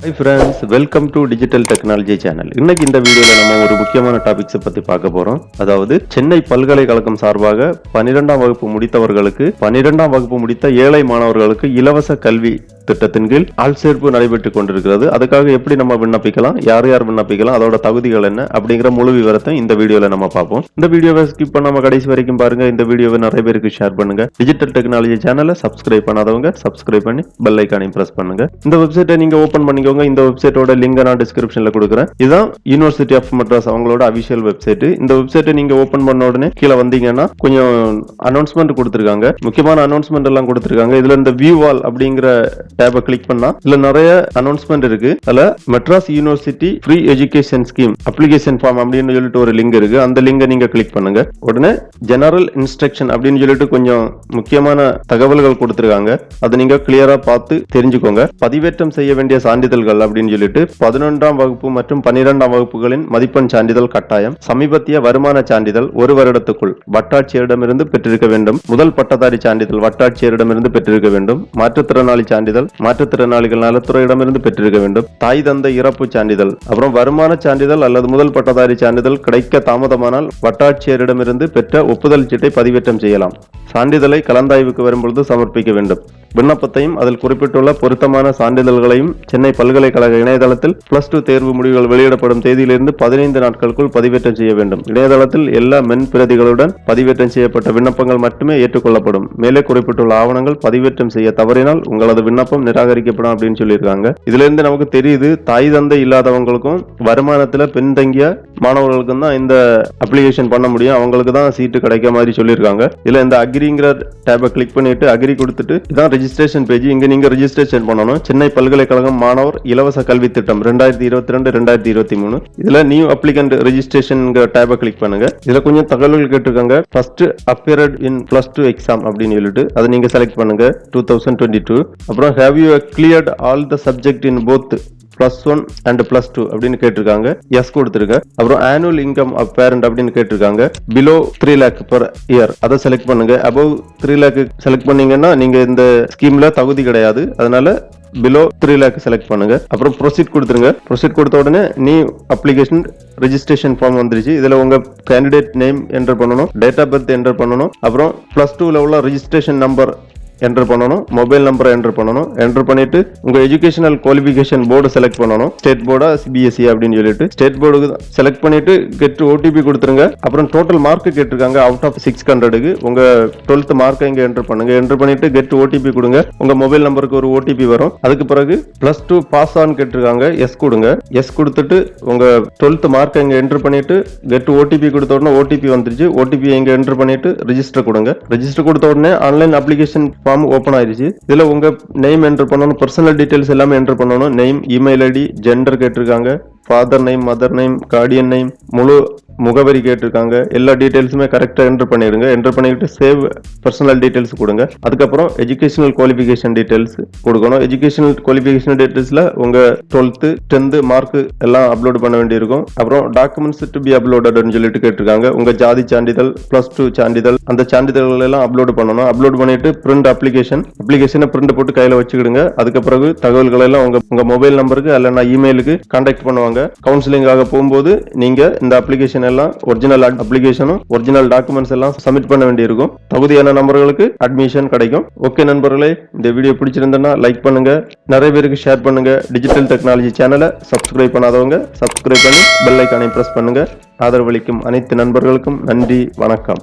Hi friends, welcome to Digital Technology Channel. இன்னைக்கு இந்த வீடியோல நம்ம ஒரு முக்கியமான டாபிக்ஸ் பத்தி பார்க்க போறோம். அதாவது சென்னை பல்கலைக்கழகம் சார்பாக 12ஆம் வகுப்பு முடித்தவர்களுக்கு 12ஆம் வகுப்பு முடித்த ஏழை மாணவர்களுக்கு இலவச கல்வி திட்டத்தின் கீழ் ஆள் சேர்ப்பு நடைபெற்றுக் கொண்டிருக்கிறது. அதுக்காக எப்படி நம்ம விண்ணப்பிக்கலாம், யார் யார் விண்ணப்பிக்கலாம், அதோட தகுதிகள் என்ன அப்படிங்கிற முழு விவரத்தை இந்த வீடியோல நம்ம பார்ப்போம். இந்த வீடியோவை ஸ்கிப் பண்ணாம கடைசி வரைக்கும் பாருங்க. இந்த வீடியோவை நிறைய பேருக்கு ஷேர் பண்ணுங்க. டிஜிட்டல் டெக்னாலஜி சேனலை சப்ஸ்கிரைப் பண்ணாதவங்க சப்ஸ்கிரைப் பண்ணி பெல் ஐகானையும் பிரஸ் பண்ணுங்க. இந்த வெப்சைட்டை நீங்க ஓபன் பண்ணிக்கோங்க. இந்த வெப்சைட்டோட லிங்க் நான் டிஸ்கிரிப்ஷன்ல கொடுக்குறேன். இதுதான் யூனிவர்சிட்டி ஆஃப் மெட்ராஸ் அவங்களோட அபிஷியல் வெப்சைட். இந்த வெப்சைட்டை நீங்க ஓபன் பண்ண உடனே கீழே வந்தீங்கன்னா கொஞ்சம் அனௌன்ஸ்மெண்ட் கொடுத்திருக்காங்க. முக்கியமான அனௌன்ஸ்மெண்ட் எல்லாம் கொடுத்திருக்காங்க. இதுல இந்த வியூ வால் அப்படிங்கிற டேபை கிளிக் பண்ணா இதுல நிறைய அனௌன்ஸ்மெண்ட் இருக்கு. அதுல Madras university free education scheme application form அப்படின்னு சொல்லிட்டு ஒரு லிங்க் இருக்கு. அந்த லிங்கை நீங்க கிளிக் பண்ணுங்க. உடனே ஜெனரல் இன்ஸ்ட்ரக்ஷன் அப்படின்னு சொல்லிட்டு கொஞ்சம் முக்கியமான தகவல்கள் கொடுத்திருக்காங்க. அதை நீங்க கிளியரா பார்த்து தெரிஞ்சுக்கோங்க. பதிவேற்றம் செய்ய வேண்டிய சான்றிதழ்கள் அப்படின்னு சொல்லிட்டு 11ஆம் வகுப்பு மற்றும் 12ஆம் வகுப்புகளின் மதிப்பெண் சான்றிதழ் கட்டாயம். சமீபத்திய வருமான சான்றிதழ் 1 வருடத்துக்குள் வட்டாட்சியரிடமிருந்து பெற்றிருக்க வேண்டும். முதல் பட்டதாரி சான்றிதழ் வட்டாட்சியரிடமிருந்து பெற்றிருக்க வேண்டும். மாற்றுத்திறனாளி சான்றிதழ் மாற்றுத்திறனாளிகள் நலத்துறையிடமிருந்து பெற்றிருக்க வேண்டும். தாய் தந்தை இறப்பு சான்றிதழ், அப்புறம் வருமான சான்றிதழ் அல்லது முதல் பட்டதாரி சான்றிதழ் கிடைக்க தாமதமானால் வட்டாட்சியரிடமிருந்து பெற்ற ஒப்புதல் சீட்டை பதிவேற்றம் செய்யலாம். சான்றிதழை கலந்தாய்வுக்கு வரும்பொழுது சமர்ப்பிக்க வேண்டும். விண்ணப்பத்தையும் அதில் குறிப்பிட்டுள்ள பொருத்தமான சான்றிதழ்களையும் சென்னை பல்கலைக்கழக இணையதளத்தில் +2 தேர்வு முடிவுகள் வெளியிடப்படும் தேதியிலிருந்து 15 நாட்களுக்குள் பதிவேற்றம் செய்ய வேண்டும். இணையதளத்தில் எல்லா மென் பிரதிகளுடன் பதிவேற்றம் செய்யப்பட்ட விண்ணப்பங்கள் மட்டுமே ஏற்றுக்கொள்ளப்படும். மேலே குறிப்பிட்டுள்ள ஆவணங்கள் பதிவேற்றம் செய்ய தவறினால் உங்களது விண்ணப்பம் நிராகரிக்கப்படும் அப்படின்னு சொல்லியிருக்காங்க. இதுல இருந்து நமக்கு தெரியுது, தாய் தந்தை இல்லாதவங்களுக்கும் வருமானத்துல பின்தங்கிய மாணவர்களுக்கும் தான் இந்த அப்ளிகேஷன் பண்ண முடியும். அவங்களுக்கு தான் சீட்டு கிடைக்க மாதிரி சொல்லியிருக்காங்க. இதுல இந்த அக்ரிங்கிற டேபை கிளிக் பண்ணிட்டு அக்ரி கொடுத்துட்டு இதான் ரெஜிஸ்ட்ரேஷன் பேஜ். இங்க நீங்க ரெஜிஸ்ட்ரேஷன் பண்ணணும். சென்னை பல்கலைக்கழகம் மாணவர் இலவச கல்வி திட்டம் 2022-2023. இதுல நியூ அப்ளிகன்ட் ரெஜிஸ்ட்ரேஷன் டேபை கிளிக் பண்ணுங்க. இதுல கொஞ்சம் தகவல்கள் கேட்டிருக்காங்க. ஃபர்ஸ்ட் அப்பியர்ட் இன் +2 எக்ஸாம் அப்படின்னு சொல்லிட்டு அதை நீங்க செலக்ட் பண்ணுங்க 2022. அப்புறம் have you cleared all the subject in both +1 and +2 அப்படின்னு கேட்டிருக்காங்க. எஸ் கொடுத்துருங்க. அப்புறம் ஆனுவல் இன்கம் ஆஃப் பேரண்ட் அப்படின்னு கேட்டிருக்காங்க. பிலோ 3 lakh per year அதை செலக்ட் பண்ணுங்க. அபவ் 3 lakh செலக்ட் பண்ணீங்கன்னா நீங்க இந்த ஸ்கீம்ல தகுதி கிடையாது. அதனால பிலோ 3 lakh செலக்ட் பண்ணுங்க. அப்புறம் ப்ரொசீட் கொடுத்துருங்க. ப்ரொசீட் கொடுத்த உடனே நியூ அப்ளிகேஷன் ரெஜிஸ்ட்ரேஷன் ஃபார்ம் வந்துருச்சு. இதுல உங்க கேண்டிடேட் நேம் என்டர் பண்ணணும், டேட் ஆஃப் பர்த் என்டர் பண்ணணும், அப்புறம் +2ல உள்ள ரெஜிஸ்ட்ரேஷன் நம்பர் என்டர் பண்ணணும், மொபைல் நம்பரை என்டர் பண்ணணும். என்டர் பண்ணிட்டு உங்க எஜுகேஷனல் குவாலிஃபிகேஷன் போர்டு செலக்ட் பண்ணணும். ஸ்டேட் போர்டா சிபிஎஸ்இ அப்படின்னு சொல்லிட்டு ஸ்டேட் போர்டுக்கு செலக்ட் பண்ணிட்டு கெட் ஓடிபி கொடுத்துருங்க. அப்புறம் டோட்டல் மார்க் கேட்டிருக்காங்க. அவுட் ஆஃப் 600க்கு உங்க 12th மார்க்கை இங்க என்டர் பண்ணுங்க. என்டர் பண்ணிட்டு கெட் ஓடிபி கொடுங்க. உங்க மொபைல் நம்பருக்கு ஒரு ஓடிபி வரும். அதுக்கு பிறகு +2 பாஸ் ஆன் கேட்டிருக்காங்க. எஸ் கொடுங்க. எஸ் கொடுத்துட்டு உங்க 12th மார்க்கை இங்க என்டர் பண்ணிட்டு கெட் ஓடிபி கொடுத்த உடனே ஓடிபி வந்துருச்சு. ஓடிபி இங்க என்டர் பண்ணிட்டு ரெஜிஸ்டர் கொடுங்க. ரெஜிஸ்டர் கொடுத்த உடனே ஆன்லைன் அப்ளிகேஷன் ஃபார்ம் ஓபன் ஆயிருச்சு. இதுல உங்க நேம் என்டர் பண்ணணும், பர்சனல் டீடைல்ஸ் எல்லாமே என்டர் பண்ணணும். நேம், இமெயில் ஐடி, ஜெண்டர் கேட்டிருக்காங்க, father name, mother name, Guardian name, முழு முகவரி கேட்டிருக்காங்க. எல்லா டீடைல்ஸுமே கரெக்டா என்டர் பண்ணிருங்க. என்டர் பண்ணிட்டு சேவ் பர்சனல் டீடைல்ஸ் கொடுங்க. அதுக்கப்புறம் எஜுகேஷனல் குவாலிஃபிகேஷன் டீடைல்ஸ் கொடுக்கணும். எஜுகேஷனல் குவாலிஃபிகேஷன் டீடைல்ஸ்ல உங்க 12th 10th மார்க் எல்லாம் அப்லோட் பண்ண வேண்டியிருக்கும். அப்புறம் டாக்குமெண்ட்ஸ் டு பி அப்லோடட்னு சொல்லிட்டு கேட்டிருக்காங்க. உங்க ஜாதி சான்றிதழ், +2 சான்றிதழ், அந்த சான்றிதழ்கள் எல்லாம் அப்லோட் பண்ணணும். அப்லோட் பண்ணிட்டு பிரிண்ட் அப்ளிகேஷனை பிரிண்ட் போட்டு கையில வச்சுக்கிடுங்க. அதுக்கு பிறகு தகவல்கள் எல்லாம் உங்க மொபைல் நம்பருக்கு அல்லனா இமெயிலுக்கு கான்டாக்ட் பண்ணுவாங்க. கவுன்சிலிங்காக போகும்போது நீங்க இந்த அப்ளிகேஷன் எல்லாம் ஒரிஜினல் அப்ளிகேஷனும் ஒரிஜினல் டாக்குமெண்ட்ஸ் எல்லாம் சப்மிட் பண்ண வேண்டியிருக்கும். தகுதியான நபர்களுக்கு அட்மிஷன் கிடைக்கும். ஓகே நண்பர்களே, இந்த வீடியோ பிடிச்சிருந்தா லைக் பண்ணுங்க, நிறைய பேருக்கு ஷேர் பண்ணுங்க. டிஜிட்டல் டெக்னாலஜி சேனலை சப்ஸ்கிரைப் பண்ணாதவங்க சப்ஸ்கிரைப் பண்ணி பெல் ஐகானை பிரஸ் பண்ணுங்க. ஆதரவளிக்கும் அனைத்து நண்பர்களுக்கும் நன்றி, வணக்கம்.